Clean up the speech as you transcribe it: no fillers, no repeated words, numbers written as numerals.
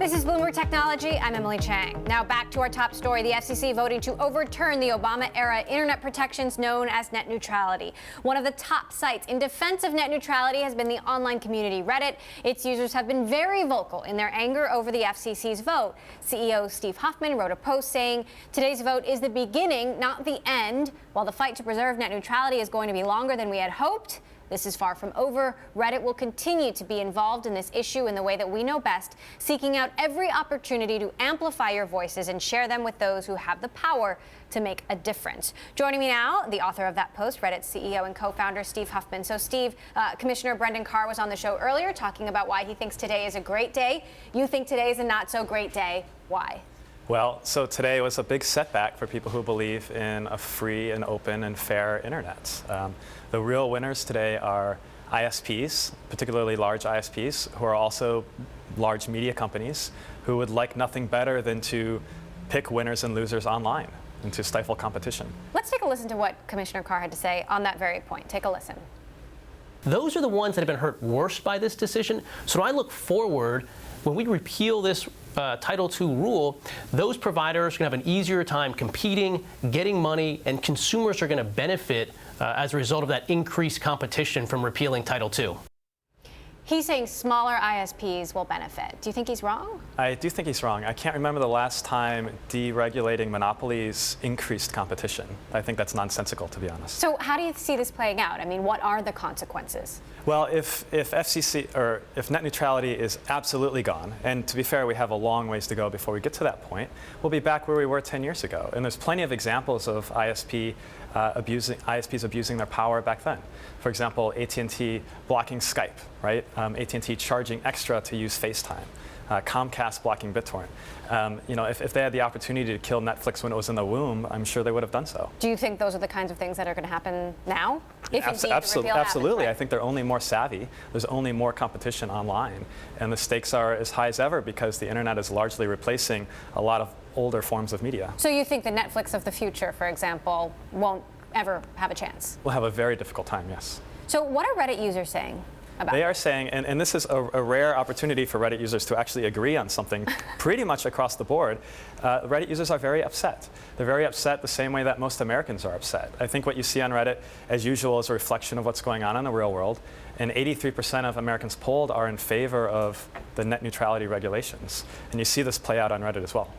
This is Bloomberg Technology. I'm Emily Chang. Now back to our top story. The FCC voting to overturn the Obama-era internet protections known as net neutrality. One of the top sites in defense of net neutrality has been the online community Reddit. Its users have been very vocal in their anger over the FCC's vote. CEO Steve Huffman wrote a post saying, "Today's vote is the beginning, not the end. While the fight to preserve net neutrality is going to be longer than we had hoped, this is far from over. Reddit will continue to be involved in this issue in the way that we know best, seeking out every opportunity to amplify your voices and share them with those who have the power to make a difference." Joining me now, the author of that post, Reddit's CEO and co-founder Steve Huffman. So Steve, Commissioner Brendan Carr was on the show earlier talking about why he thinks today is a great day. You think today is a not so great day. Why? Well, so today was a big setback for people who believe in a free and open and fair internet. The real winners today are ISPs, particularly large ISPs, who are also large media companies who would like nothing better than to pick winners and losers online and to stifle competition. Let's take a listen to what Commissioner Carr had to say on that very point. Take a listen. Those are the ones that have been hurt worst by this decision. So I look forward, when we repeal this Title II rule, those providers are going to have an easier time competing, getting money, and consumers are going to benefit as a result of that increased competition from repealing Title II. He's saying smaller ISPs will benefit. Do you think he's wrong? I do think he's wrong. I can't remember the last time deregulating monopolies increased competition. I think that's nonsensical, to be honest. So how do you see this playing out? I mean, what are the consequences? Well, if FCC or if net neutrality is absolutely gone, and to be fair, we have a long ways to go before we get to that point, we'll be back where we were 10 years ago. And there's plenty of examples of ISPs abusing their power back then. For example, AT&T blocking Skype, right? AT&T charging extra to use FaceTime. Comcast blocking BitTorrent. If they had the opportunity to kill Netflix when it was in the womb, I'm sure they would have done so. Do you think those are the kinds of things that are going to happen now? If Absolutely. Happens, right? I think they're only more savvy. There's only more competition online. And the stakes are as high as ever because the internet is largely replacing a lot of older forms of media. So you think the Netflix of the future, for example, won't ever have a chance? We'll have a very difficult time, yes. So what are Reddit users saying? They are saying, and this is a rare opportunity for Reddit users to actually agree on something pretty much across the board. Reddit users are very upset. They're very upset the same way that most Americans are upset. I think what you see on Reddit, as usual, is a reflection of what's going on in the real world. And 83% of Americans polled are in favor of the net neutrality regulations. And you see this play out on Reddit as well.